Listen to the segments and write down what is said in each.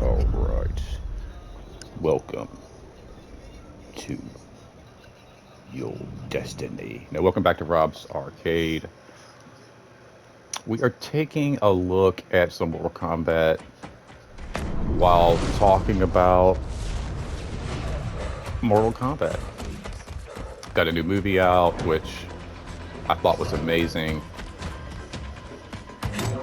All right. Welcome to your destiny. Now, welcome back to Rob's Arcade. We are taking a look at some Mortal Kombat while talking about Mortal Kombat. Got a new movie out, which I thought was amazing.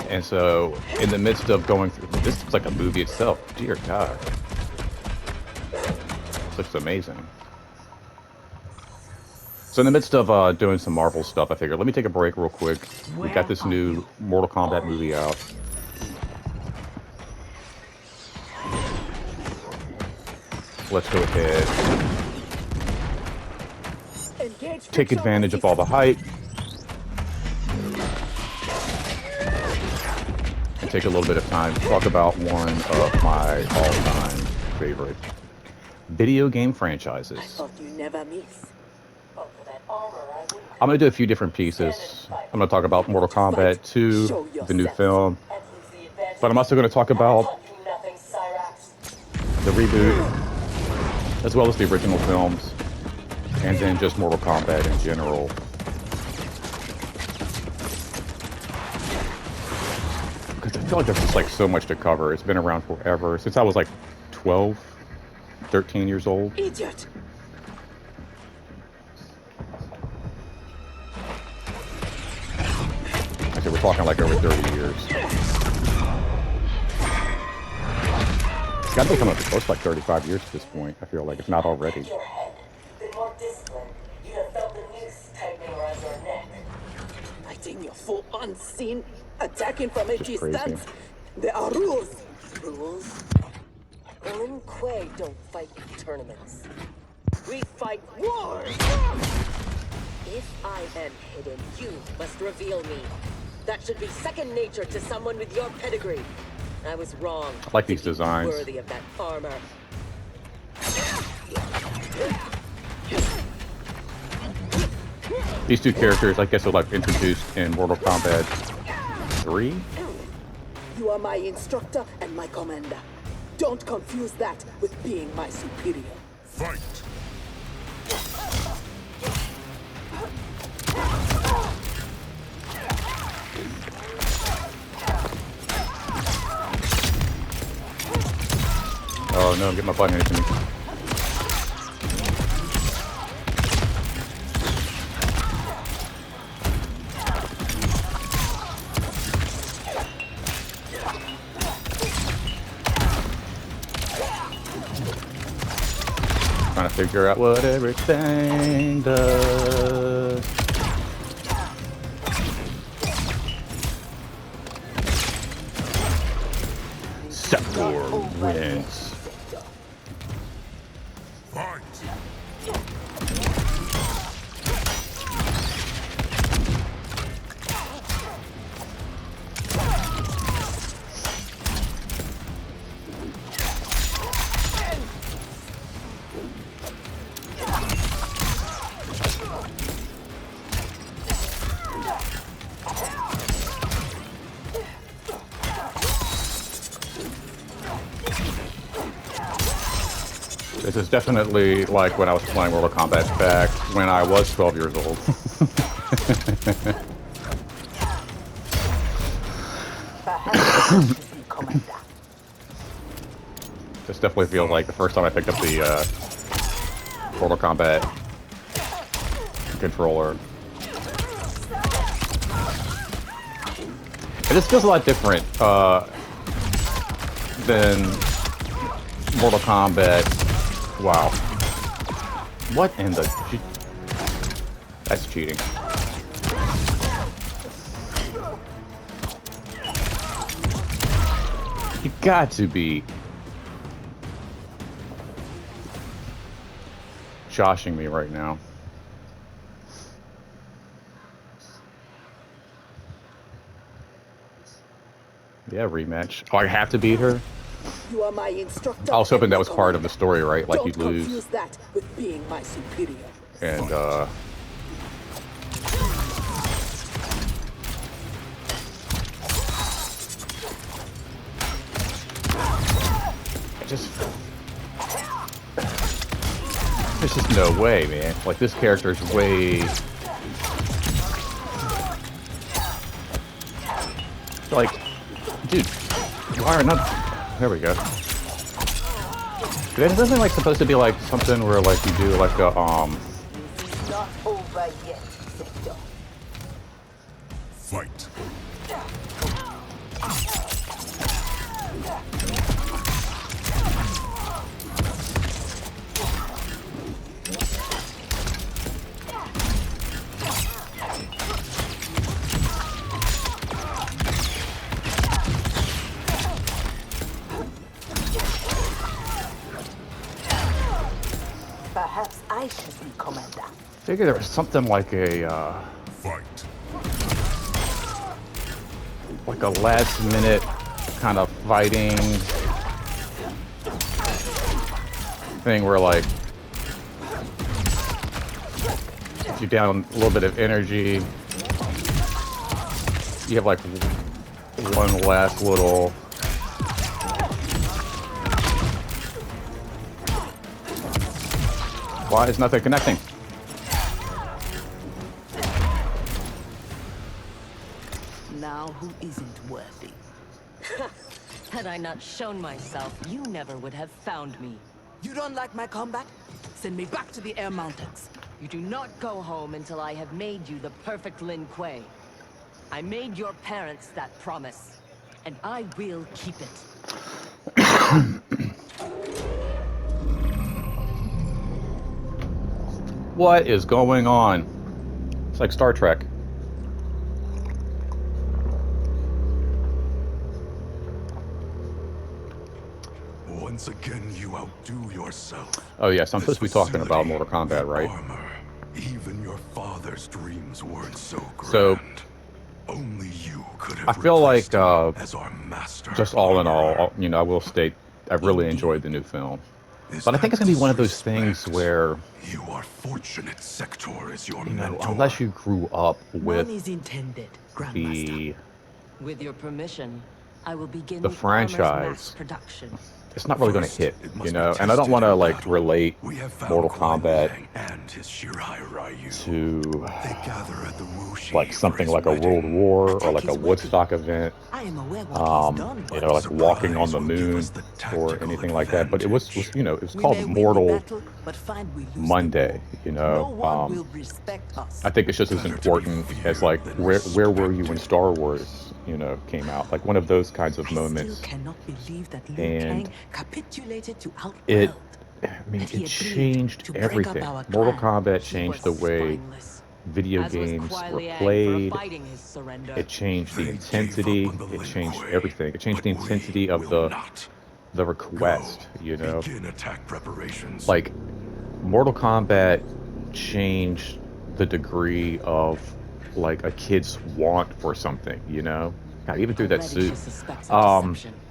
And so, in the midst of going through this, looks like a movie itself. Dear God, this looks amazing. So in the midst of doing some Marvel stuff, I figured let me take a break real quick. We got this new Mortal Kombat movie out. Let's go ahead, take advantage of all the hype, and take a little bit of time to talk about one of my all-time favorite video game franchises. I'm going to do a few different pieces. I'm going to talk about Mortal Kombat 2, the new film, but I'm also going to talk about the reboot, as well as the original films, and then just Mortal Kombat in general. Because I feel like there's just like so much to cover. It's been around forever, since I was like 12, 13 years old. Idiot! So we're talking like over 30 years. It's got to be coming up close to like 35 years at this point, I feel like, if not already. Fighting your full unseen, attacking from a Just crazy. distance. There are rules. Rules? Lin Kuei don't fight in tournaments. We fight wars! If I am hidden, you must reveal me. That should be second nature to someone with your pedigree. I was wrong. I like these designs. Worthy of that armor. These two characters, I guess, are like introduced in Mortal Kombat 3. You are my instructor and my commander. Don't confuse that with being my superior. Fight! Oh no, get my butt handed to me. Trying to figure out what everything does. Sector wins. Fight! This is definitely like when I was playing Mortal Kombat back when I was 12 years old. This definitely feels like the first time I picked up the Mortal Kombat controller. And this feels a lot different than Mortal Kombat. Wow. What in the... That's cheating. You got to be joshing me right now. Yeah, rematch. Oh, I have to beat her? You are my instructor. I was hoping and that my was part of the commander. story, right? Like Don't you'd lose. confuse that with being my superior. And, there's just no way, man. Like, this character is way... Like, dude, why are not... There we go. Isn't it like supposed to be like something where like you do like a This is not over yet, Victor. Fight. Perhaps I should be commander. figure there was something like a Fight. last minute kind of fighting thing where like if you're down a little bit of energy, you have like one last little why is nothing connecting? Now who isn't worthy? Had I not shown myself, you never would have found me. You don't like my combat? Send me back to the Air Mountains. You do not go home until I have made you the perfect Lin Kuei. I made your parents that promise, and I will keep it. What is going on? It's like Star Trek. Once again, you outdo yourself. Oh yes, I'm supposed to be talking about Facility, Mortal Kombat, the right? Armor. Even your father's dreams weren't so grand. So, only you could have I feel like, replaced him as our master. Just all in armorer. all, you know, I will state I really enjoyed the new film. Is But I think that it's gonna be one of those things disrespect? where, You are fortunate Sector is your you know, mentor. unless you grew up None with is intended, Grandmaster. the, With your permission, I will begin The the armor's franchise. mass production. it's not really gonna First, hit, it must you be know? And I don't tested want to in like battle. relate We have found Mortal Kuai Kombat Liang and his Shirai Ryu. to They gather at the Wuxi like for something his like a World wedding. War or Attack like a his Woodstock event. I am aware what he's done, You but know, like walking on Surprise the will give moon us the or tactical anything like that. But it was advantage. you know, it was we called may win the Mortal battle, but find we lose the Monday. war. You No know, one will respect us. I think it's just as Better to be important as like feared than where were you when respected. Star Wars, you know, came out? Like one of those kinds of I still moments. cannot believe that Liu And Kang capitulated to it, Outworld. I mean, That he it agreed changed to break up everything. our Mortal clan. Kombat He changed was the way spineless, video as was games Kuai were Liang for played. abiding his surrender. It changed the They gave up intensity. on the It Lin changed Kuei, everything. It changed but the we intensity of will not. the Go. request. You know, Begin attack preparations. like Mortal Kombat changed the degree of like a kid's want for something. You know, God, even through that Already suit, she suspects a deception.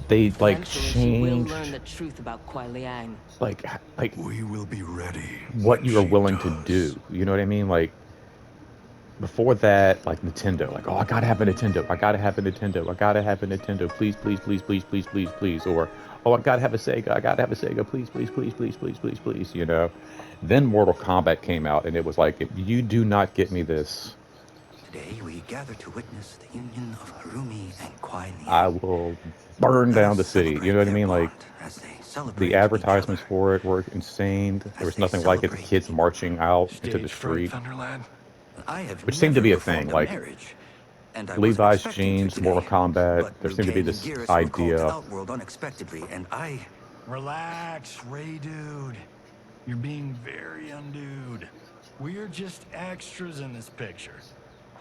they like Eventually, she will changed learn the truth about Kuai Liang. like We will be ready what when you are she willing to does. do. You know what I mean? Like before that, like Nintendo, like, oh, I gotta have a Nintendo. I gotta have a Nintendo. I gotta have a Nintendo. Please, please, please, please, please, please, please. Or, oh, I gotta have a Sega. I gotta have a Sega. Please, please, please, please, please, please, please. You know. Then Mortal Kombat came out, and it was like, if you do not get me this, Today we gather to witness the union of Harumi and Kuai Liang. I will burn Let down us the city. You celebrate know what I their mean? Like bond as they celebrate the each advertisements other. for it were insane. There As was they nothing like it. The celebrate kids marching out into the Stage fright, street, Thunderlad. I have which seemed to never be a performed thing. a Like marriage, and I wasn't Levi's expecting to jeans, Mortal today. Kombat. But There Liu seemed to be Kang and this Geras were called to idea. Outworld unexpectedly, and I... Relax, Ray dude. You're being very undude. We're just extras in this picture.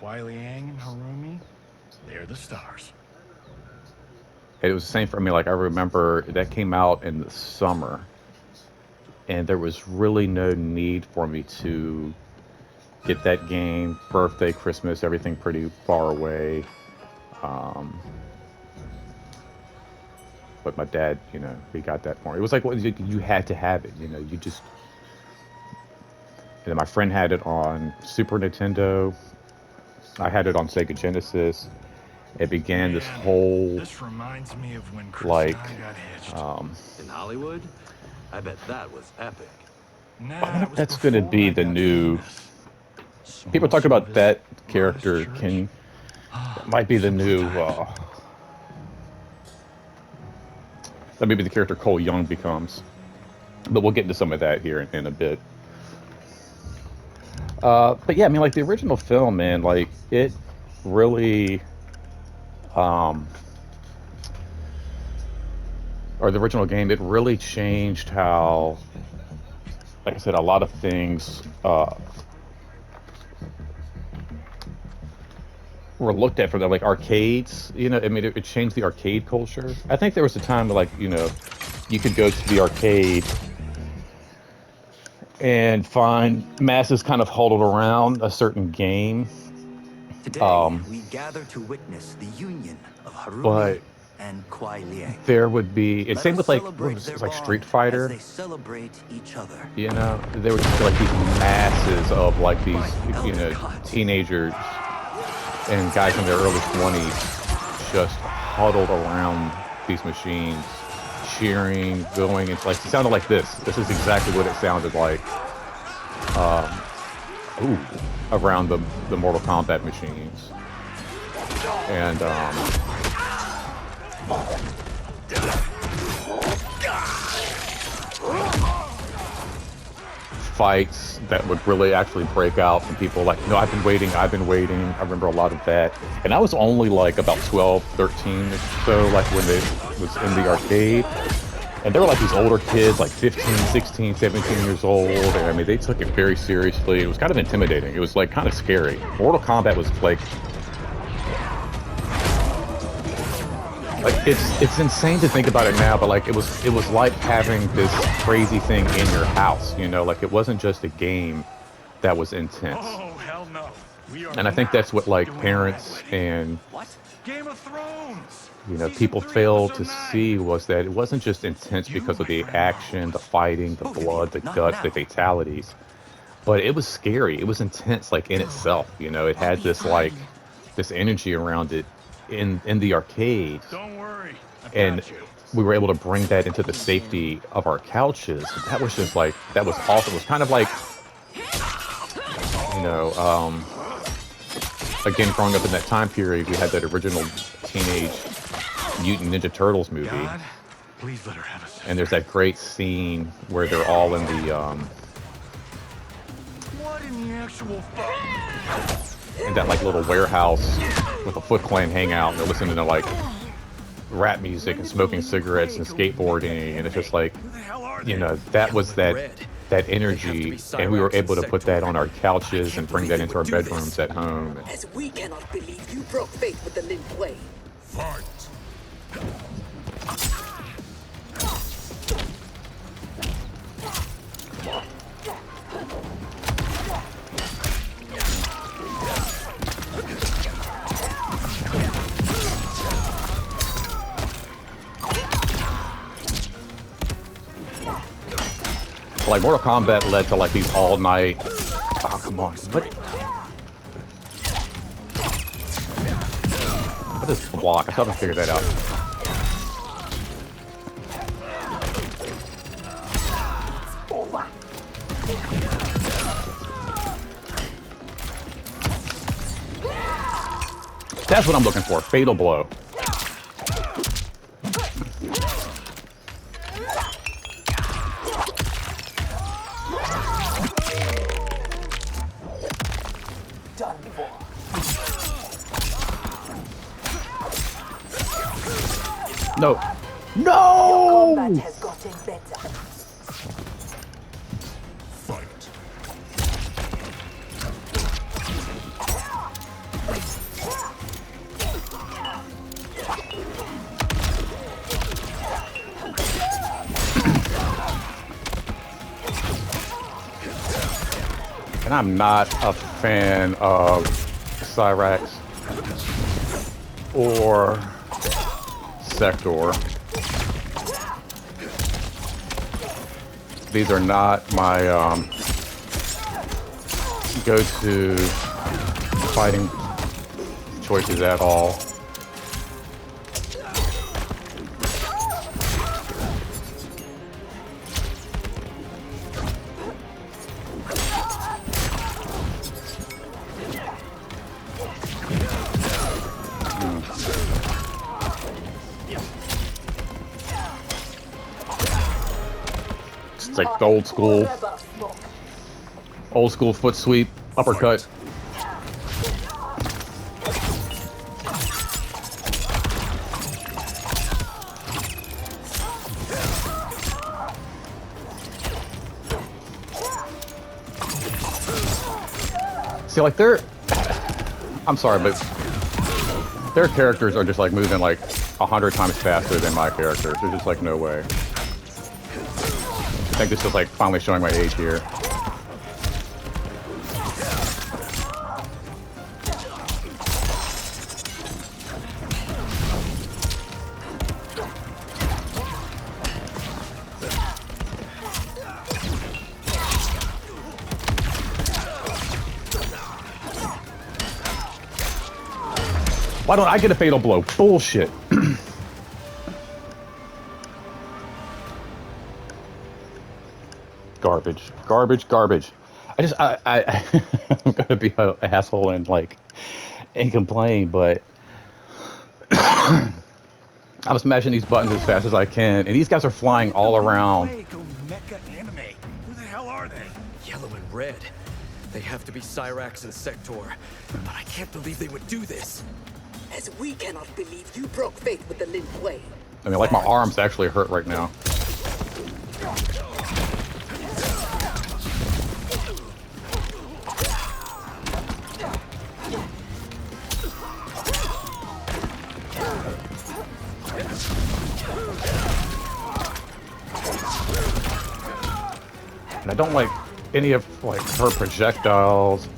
Kuai Liang and Harumi, they're the stars. It was the same for me. Like I remember that came out in the summer, and there was really no need for me to get that game. Birthday, Christmas, everything pretty far away. Um, but my dad, you know, he got that for me. It was like well, you had to have it. You know, you just. And then my friend had it on Super Nintendo. I had it on Sega Genesis. it began this Man, whole this reminds me of when Chris like and I got hitched. In Hollywood? I bet that was epic. I Nah, wonder it if was that's going to before be I the got new. famous. People Small talk about service, that modest character church. can that might be the Simpler new. times. That may be the character Cole Young becomes, but we'll get into some of that here in a bit. But yeah, I mean, like the original film, man, like it really, um, or the original game, it really changed how, like I said, a lot of things were looked at for the like arcades. You know, I mean, it changed the arcade culture. I think there was a time like you could go to the arcade and find masses kind of huddled around a certain game. Today, Um, we gather to witness the union of Harumi but and Kuai Liang. there would be, and Let same us with like what celebrate was it, their like Street bond as Fighter. they celebrate each other. You know, there would just be like these masses of like these By the elder gods. teenagers and guys in their early 20s just huddled around these machines, cheering, going. It's like it sounded like this. This is exactly what it sounded like. Ooh, around the Mortal Kombat machines, and fights that would really actually break out from people like, no, I've been waiting, I've been waiting. I remember a lot of that. And I was only like about 12, 13 or so, like when it was in the arcade. And there were like these older kids, like 15, 16, 17 years old. And I mean, they took it very seriously. It was kind of intimidating. It was like kind of scary. Mortal Kombat was like it's insane to think about it now, but like it was like having this crazy thing in your house, you know, like it wasn't just a game that was intense. Oh, hell no. We are And I think that's what like doing parents that. and What? Game of Thrones. you know Season people 3, failed to episode 9. see was that it wasn't just intense You, because of my the friend, action, the fighting, the Both of blood, the you, not guts, the now. fatalities, but it was scary. It was intense, like in itself. You know, it I'll had be this like fine. this energy around it in the arcades. Don't worry. I've And got you. we were able to bring that into the safety of our couches. That was just like that was awesome. It was kind of like you know, again, growing up in that time period, we had that original Teenage Mutant Ninja Turtles movie, God, please let her have us. and there's that great scene where they're all in the What in the actual fuck? in that like little warehouse with a Foot Clan hangout, and they're listening to like rap music and smoking cigarettes and skateboarding, and it's just like Who the hell are you they? know that was that energy, and we were able to put that on our couches and bring that into our bedrooms at home. As we cannot believe you broke faith with the Lin Kuei. Fight! Like Mortal Kombat led to like these all night. Oh come on! What is block? I thought I figured that out. That's what I'm looking for. Fatal blow. Done for. No. No! Combat has gotten better. Fight! And I'm not a fan of Cyrax or Sector. These are not my go-to fighting choices at all. It's like the old school foot sweep, uppercut. See, like I'm sorry, but their characters are just like moving like 100 times faster than my characters. There's just like no way. I think this is like finally showing my age here. Why don't I get a fatal blow? Bullshit. Garbage, garbage, garbage. I'm gonna be an asshole and complain, but I was smashing these buttons as fast as I can, and these guys are flying all around. Go mecha anime. Who the hell are they? Yellow and red. They have to be Cyrax and Sector. But I can't believe they would do this. As we cannot believe you broke faith with the Lin Kuei. I mean, like, my arms actually hurt right now. And I don't like any of her projectiles.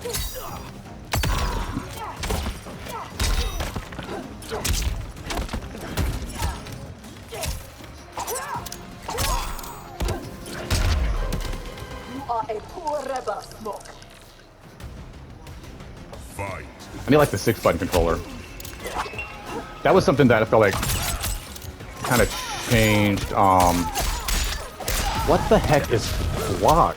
I need like the 6-button controller. That was something that I felt like kind of changed. What the heck is block?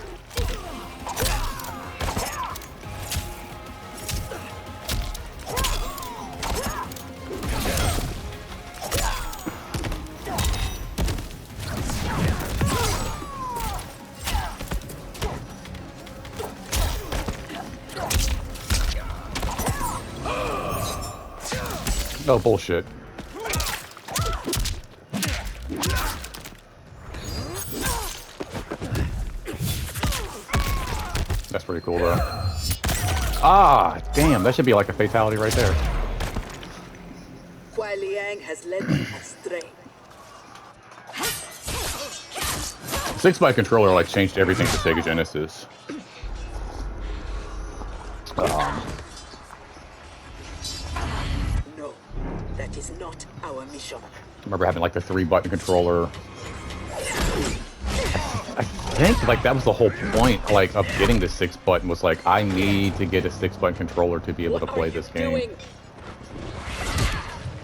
No bullshit. That's pretty cool though. Ah, damn, that should be like a fatality right there. Kuai Liang has led me astray. 6-byte controller like changed everything for Sega Genesis. No, that is not our mission. I remember having like the 3-button controller. I think like that was the whole point like of getting the 6-button was like I need to get a 6-button controller to be able to play this game.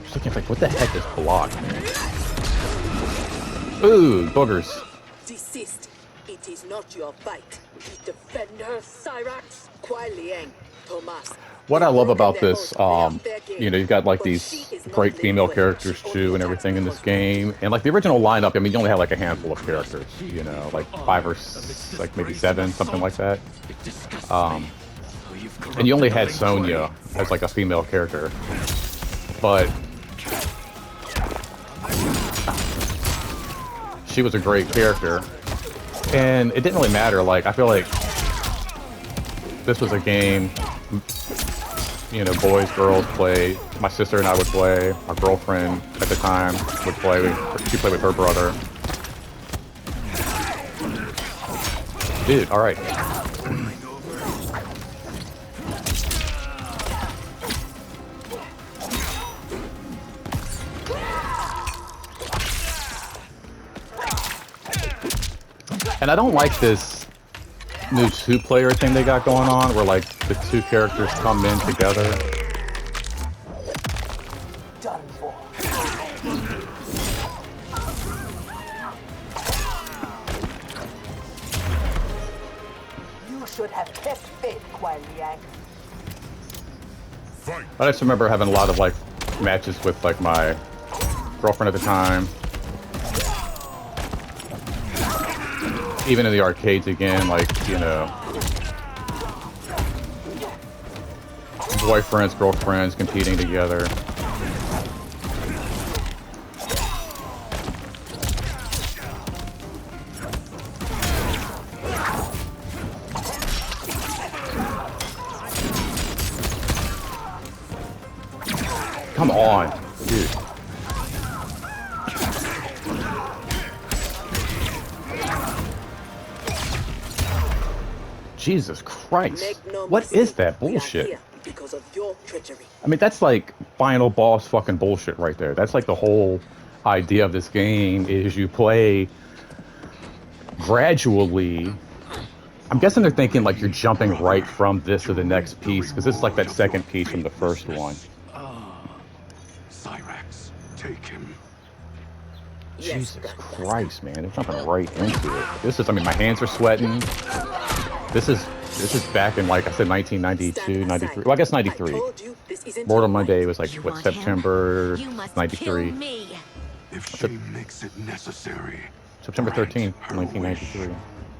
Just looking like what the heck is block? Ooh, boogers. Desist. It is not your fight. Defend her, Cyrax. Kuai Liang, Thomas. What I love about this, you know, you've got like these great female characters too and everything in this game. And like the original lineup, I mean, you only had like a handful of characters, you know, like 5 or like maybe 7, something like that. And you only had Sonya as like a female character. But she was a great character. And it didn't really matter. Like, I feel like this was a game, you know, boys, girls play. My sister and I would play. My girlfriend at the time would play. She played with her brother. Dude, all right. And I don't like this new 2-player thing they got going on, where like the 2 characters come in together. Done for. You should have kept faith, Kuai Liang. I just remember having a lot of like matches with like my girlfriend at the time. Even in the arcades again, like, you know, boyfriends, girlfriends competing together. Come on, dude. Jesus Christ. No What mistake, is that we are bullshit? here because of your treachery. I mean, that's like final boss fucking bullshit right there. That's like the whole idea of this game is you play gradually. I'm guessing they're thinking like you're jumping right from this to the next piece, because this is like that second piece from the first one. Cyrax, take him. Yes, Jesus Grandmaster. Christ, man. They're jumping right into it. This is, I mean, my hands are sweating. This is back in, like I said, 1992, 93. Well, I guess 93. Mortal Monday was like, what, September 93? If she makes it necessary. September 13th, 1993.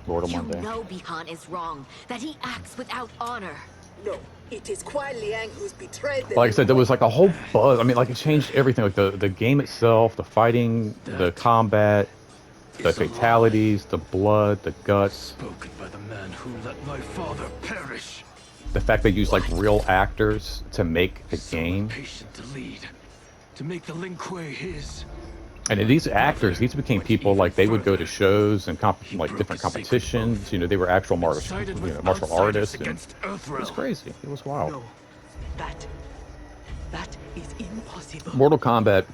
Mortal You Monday. know Bihan is wrong, that he acts without honor. No, it is Kuai Liang who's betrayed the Like I said, there Lin was like a whole buzz. I mean, like it changed everything. Like the game itself, the fighting, the combat, the fatalities, the blood, the guts. Spoken by the man who let my father perish. The fact they used like real actors to make the So game. patient to lead, to make the Lin Kuei his. And these actors, these became people like they would go to shows and like different competitions. You know, they were actual martial artists. And it was crazy. It was wild. No, that is impossible. Mortal Kombat.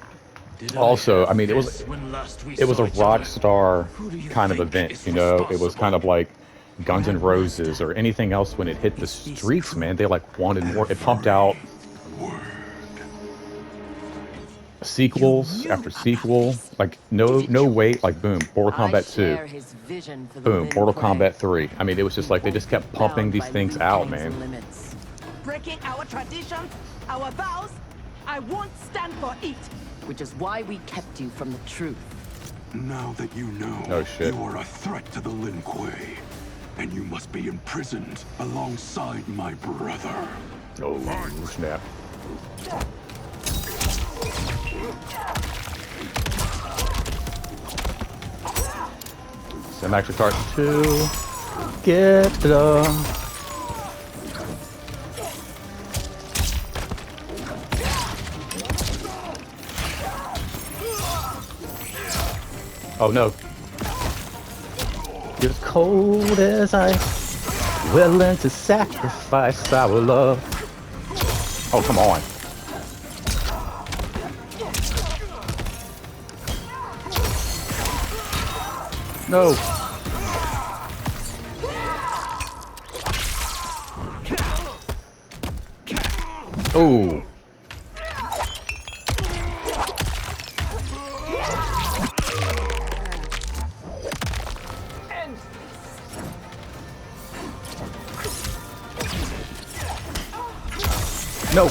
Also, I mean, it was a rock star kind of event. You know, it was kind of like Guns N' Roses or anything else when it hit the streets. Man, they like wanted more. It pumped out sequels after sequel, like no wait, like boom, Mortal Kombat 2, boom, Mortal Kombat 3. I mean, it was just like they just kept pumping these things out, man. Breaking our traditions, our vows, I won't stand for it. Which is why we kept you from the truth. Now that you know, Oh, shit. you are a threat to the Lin Kuei, and you must be imprisoned alongside my brother. Oh, snap. So I'm actually starting to get the. Oh no. You're as cold as ice, willing to sacrifice our love. Oh, come on. No. Oh. No.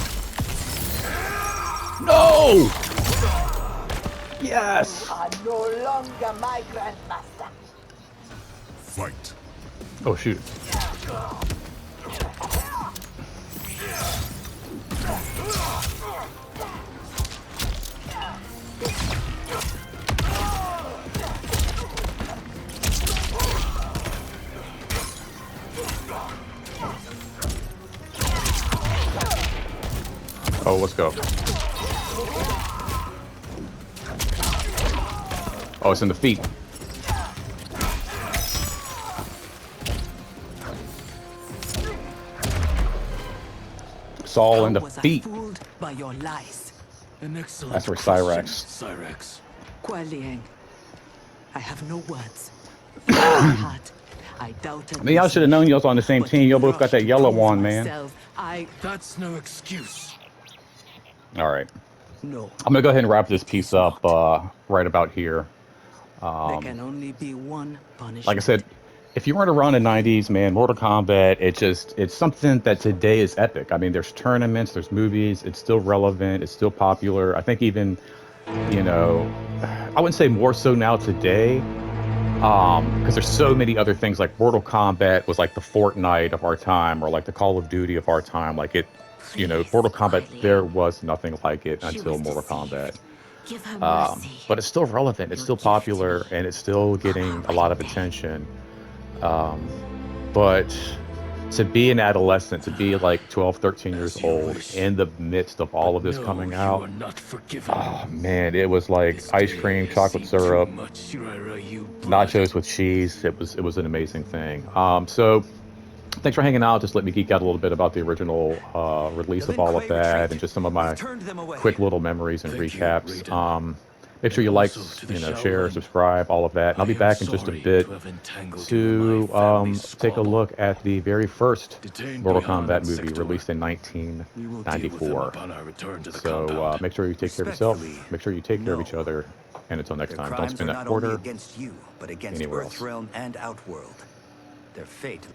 No. Yes. Are no longer my grandmaster. Fight. Oh shoot. Oh, let's go. Oh, it's in the feet. It's all in the feet. Fooled by your lies. An excellent That's where question, Cyrax. Cyrax. Kuai Liang, I have no words. In my heart, I doubted. I mean, y'all should have known y'all was on the same but team. Y'all both got that rushed yellow to one, prove man. myself. That's no excuse. All right. No, I'm gonna go ahead and wrap this piece up right about here. there can only be one punishment. Like I said, if you weren't around in the 90s, man, Mortal Kombat, it's something that today is epic. I mean, there's tournaments, there's movies, it's still relevant, it's still popular. I think even, you know, I wouldn't say more so now today, because there's so many other things like Mortal Kombat was like the Fortnite of our time, or like the Call of Duty of our time. Like it, you know, Please, Mortal Kombat, Quietly. there was nothing like it She until was Mortal Kombat. deceived. Give her mercy. But it's still relevant, it's Your still gift to me popular, and it's still on getting our a lot wedding of day. attention. Um, but to be an adolescent, to be like 12, 13 years As you old wish. in the midst of all But of this no, coming you out, are not forgiven. oh man, it was like This ice day cream, has chocolate seen too syrup, much Shiraiyu blood. nachos with cheese. It was an amazing thing. So thanks for hanging out. Just let me geek out a little bit about the original The release of Lin all of Kuei that, retreat. and just some of We've my turned them away. quick little memories and Thank you, recaps. Raiden. Make sure And you like, also to the you know, share, Shaolin. subscribe, all of that. And I I'll be am back in just a sorry bit to have entangled you in my to family's take a squabble. look at the very first Detained by Mortal Han Kombat in movie Sector. released in We will deal with them 1994. upon our return to the So compound. make sure you take care of yourself. Respectfully, Make sure you take care of each no. other. And until next Their time, don't crimes spend are that not only quarter against you, but against anywhere else. Earthrealm and Outworld. Their fate